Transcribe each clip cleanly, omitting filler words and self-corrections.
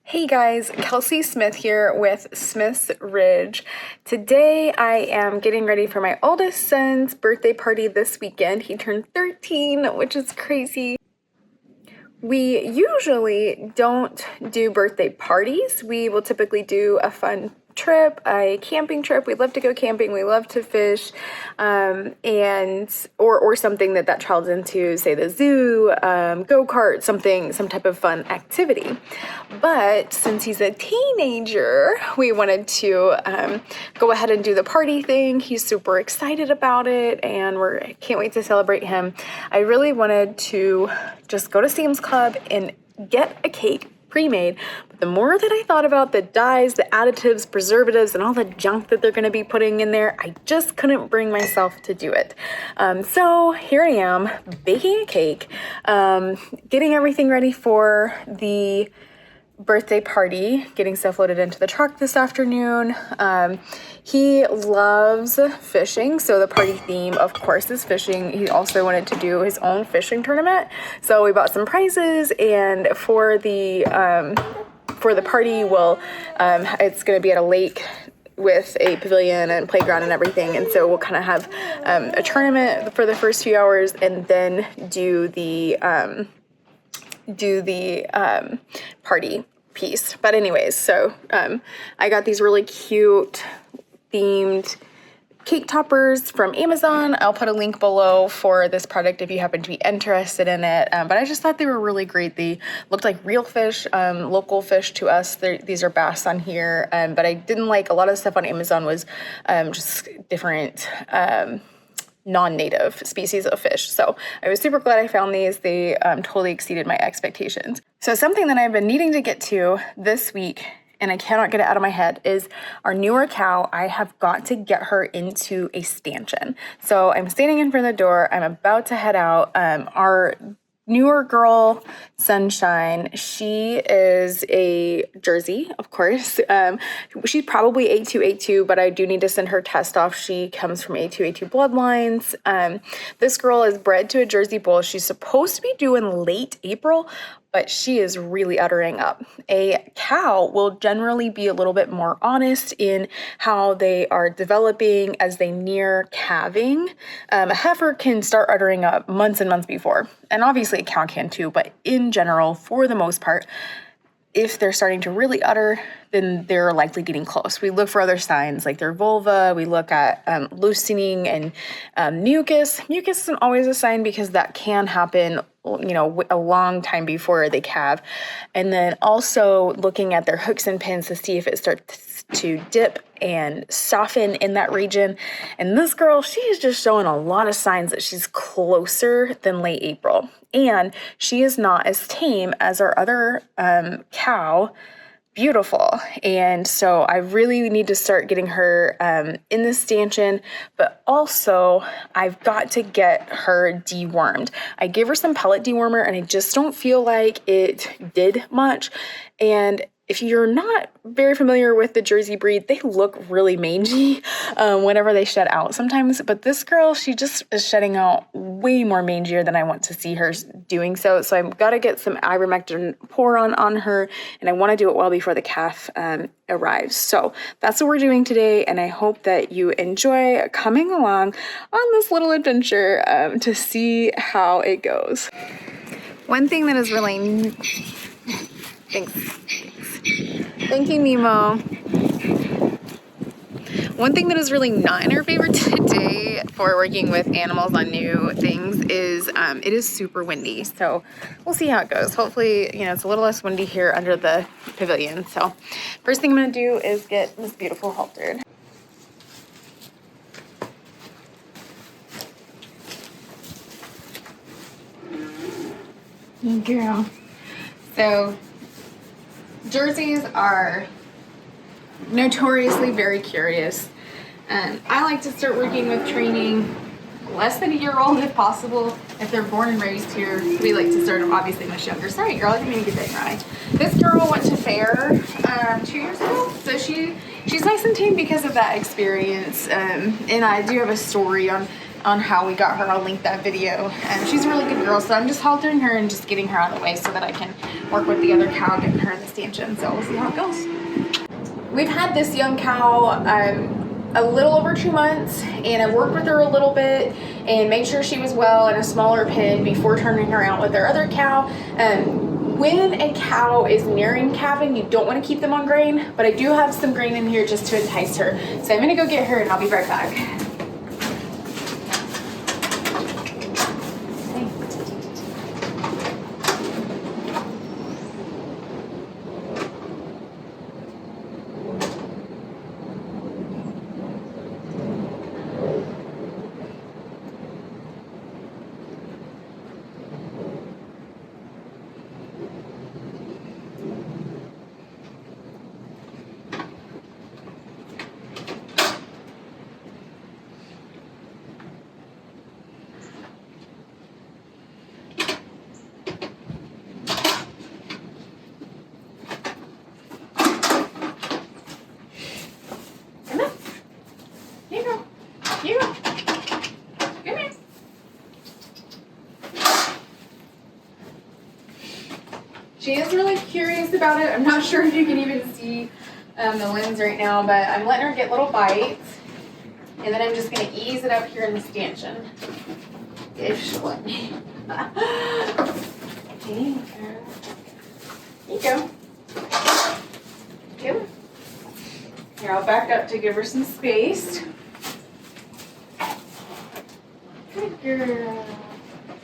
Hey guys, Kelsey Smith here with Smith's Ridge. Today I am getting ready for my oldest son's birthday party this weekend. He turned 13, which is crazy. We usually don't do birthday parties. We will typically do a fun trip, a camping trip. We love to go camping. We love to fish, or something that child's into, say the zoo, go-kart, some type of fun activity. But since he's a teenager, we wanted to go ahead and do the party thing. He's super excited about it, and can't wait to celebrate him. I really wanted to just go to Sam's Club and get a cake pre-made, but the more that I thought about the dyes, the additives, preservatives, and all the junk that they're going to be putting in there, I just couldn't bring myself to do it. So here I am baking a cake, getting everything ready for the birthday party, getting stuff loaded into the truck this afternoon. He loves fishing, so the party theme, of course, is fishing. He also wanted to do his own fishing tournament, so we bought some prizes, and for the party, it's going to be at a lake with a pavilion and playground and everything, and so we'll kind of have a tournament for the first few hours, and then do the party piece. But anyways, so I got these really cute themed cake toppers from Amazon. I'll put a link below for this product if you happen to be interested in it. But I just thought they were really great. They looked like real fish, local fish to us. These are bass on here. But I didn't like, a lot of the stuff on Amazon was just different non-native species of fish. So I was super glad I found these. They totally exceeded my expectations. So something that I've been needing to get to this week, and I cannot get it out of my head, is our newer cow. I have got to get her into a stanchion. So I'm standing in front of the door. I'm about to head out. Our newer girl, Sunshine, she is a Jersey, of course. She's probably A2, but I do need to send her test off. She comes from A2 bloodlines. This girl is bred to a Jersey bull. She's supposed to be due in late April, but she is really uttering up. A cow will generally be a little bit more honest in how they are developing as they near calving. A heifer can start uttering up months and months before, and obviously a cow can too, but in general, for the most part, if they're starting to really utter, then they're likely getting close. We look for other signs like their vulva. We look at loosening and mucus. Mucus isn't always a sign because that can happen, a long time before they calve. And then also looking at their hooks and pins to see if it starts to dip and soften in that region. And this girl, she is just showing a lot of signs that she's closer than late April. And she is not as tame as our other cow, Beautiful. And so I really need to start getting her in the stanchion, but also I've got to get her dewormed. I gave her some pellet dewormer and I just don't feel like it did much. And if you're not very familiar with the Jersey breed, they look really mangy whenever they shed out sometimes. But this girl, she just is shedding out way more mangier than I want to see her doing so. So I've got to get some ivermectin pour on her, and I want to do it well before the calf arrives. So that's what we're doing today, and I hope that you enjoy coming along on this little adventure to see how it goes. One thing that is really... Thank you, Nemo. One thing that is really not in our favor today for working with animals on new things is it is super windy. So we'll see how it goes. Hopefully, it's a little less windy here under the pavilion. So first thing I'm going to do is get this beautiful haltered. Good girl. So Jerseys are notoriously very curious. I like to start working with training less than a year old if possible. If they're born and raised here, we like to start them obviously much younger. Sorry, girl, I didn't mean to get that right. This girl went to fair 2 years ago, so she's nice and tame because of that experience. And I do have a story on how we got her. I'll link that video. And she's a really good girl, so I'm just haltering her and just getting her out of the way so that I can work with the other cow, getting her in the stanchion. So we'll see how it goes. We've had this young cow a little over 2 months, and I worked with her a little bit and made sure she was well in a smaller pen before turning her out with our other cow. When a cow is nearing calving, you don't want to keep them on grain, but I do have some grain in here just to entice her. So I'm gonna go get her and I'll be right back. She is really curious about it. I'm not sure if you can even see the lens right now, but I'm letting her get little bites. And then I'm just going to ease it up here in the stanchion. If she'll let me. There you go. Good. Here, I'll back up to give her some space. Good girl.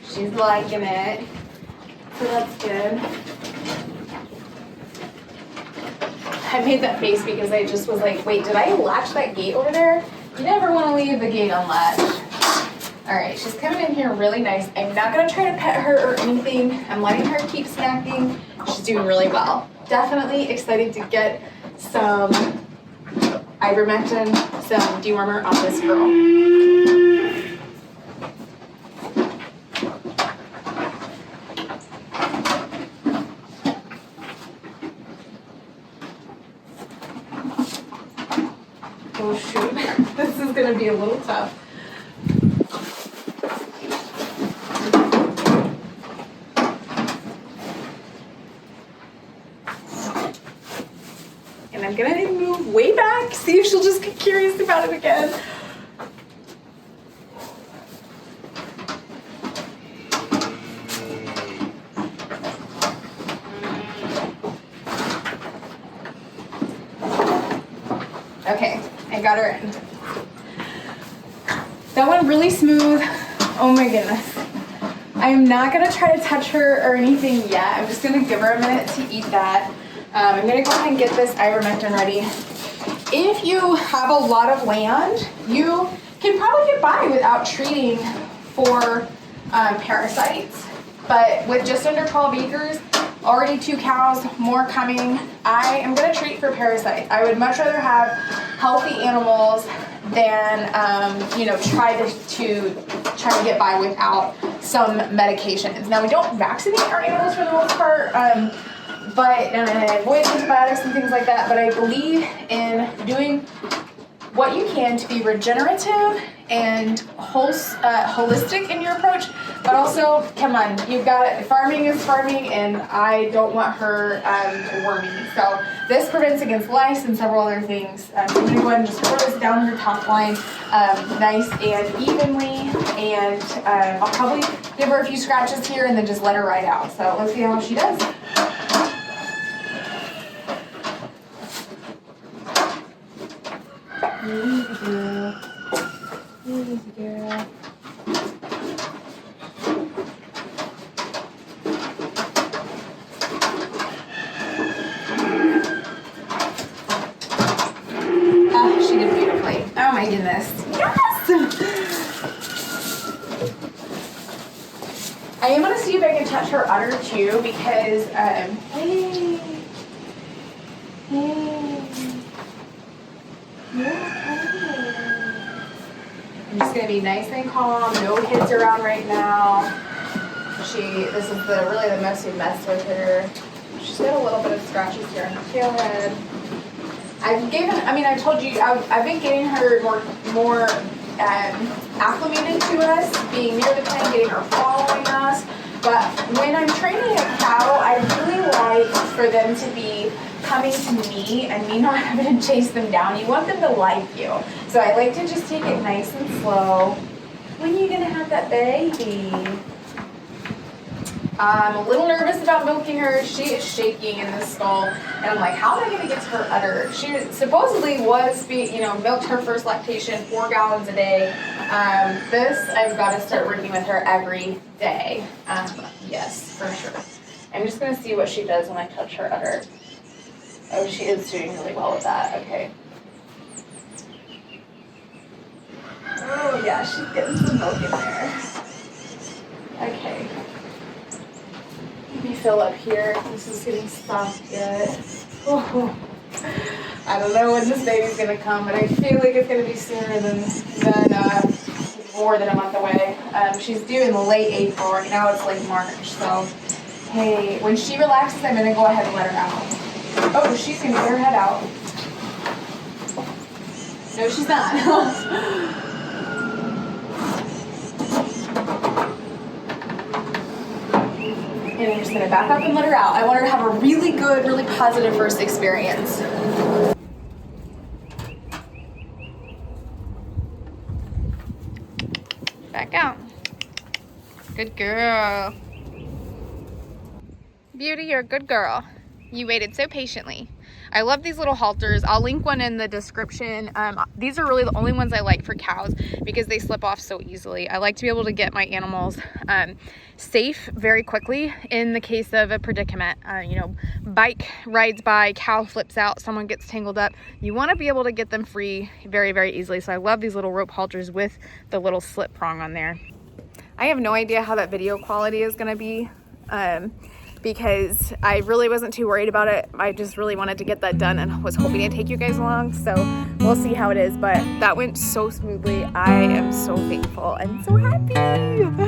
She's liking it. So that's good. I made that face because I just was like, wait, did I latch that gate over there? You never want to leave the gate unlatched. All right, she's coming in here really nice. I'm not going to try to pet her or anything. I'm letting her keep snacking. She's doing really well. Definitely excited to get some ivermectin, some dewormer on this girl. Oh shoot, this is gonna be a little tough. And I'm gonna move way back, see if she'll just get curious about it again. Okay, I got her in. That went really smooth. Oh my goodness. I'm not gonna try to touch her or anything yet. I'm just gonna give her a minute to eat that. I'm gonna go ahead and get this ivermectin ready. If you have a lot of land, you can probably get by without treating for parasites. But with just under 12 acres, already 2 cows, more coming, I am gonna treat for parasites. I would much rather have healthy animals than try to get by without some medications. Now we don't vaccinate our animals for the most part, but avoid antibiotics and things like that. But I believe in doing what you can to be regenerative and holistic in your approach. But also, come on, you've got it. Farming is farming, and I don't want her worming. So this prevents against lice and several other things. So I'm going to go ahead and just pour this down her top line nice and evenly. And I'll probably give her a few scratches here and then just let her ride out. So let's see how she does. Easy girl. Easy girl. She did beautifully. Oh my goodness. Yes! I am going to see if I can touch her udder too because, hey. I'm just going to be nice and calm. No kids around right now. This is really the most we messed with her. She's got a little bit of scratches here on her tail head. I told you, I've been getting her more acclimated to us, being near the pen, getting her following us. But when I'm training a cow, I really like for them to be coming to me and me not having to chase them down. You want them to like you. So I like to just take it nice and slow. When are you gonna have that baby? I'm a little nervous about milking her. She is shaking in the skull, and I'm like, how am I going to get to her udder? She supposedly was, milked her first lactation 4 gallons a day. This, I've got to start working with her every day. Yes, for sure. I'm just going to see what she does when I touch her udder. Oh, she is doing really well with that. Okay. Oh, yeah, she's getting some milk in there. Okay. Let me fill up here. This is getting soft yet. Oh, I don't know when this baby's gonna come, but I feel like it's gonna be sooner than more than a month away. She's due in late April. Right now it's late March. So, hey, when she relaxes, I'm gonna go ahead and let her out. Oh, she's gonna get her head out. No, she's not. And I'm just gonna back up and let her out. I want her to have a really good, really positive first experience. Back out. Good girl. Beauty, you're a good girl. You waited so patiently. I love these little halters. I'll link one in the description. These are really the only ones I like for cows because they slip off so easily. I like to be able to get my animals safe very quickly in the case of a predicament. Bike rides by, cow flips out, someone gets tangled up. You want to be able to get them free very, very easily. So I love these little rope halters with the little slip prong on there. I have no idea how that video quality is going to be. Because I really wasn't too worried about it. I just really wanted to get that done and was hoping to take you guys along. So we'll see how it is, but that went so smoothly. I am so thankful and so happy.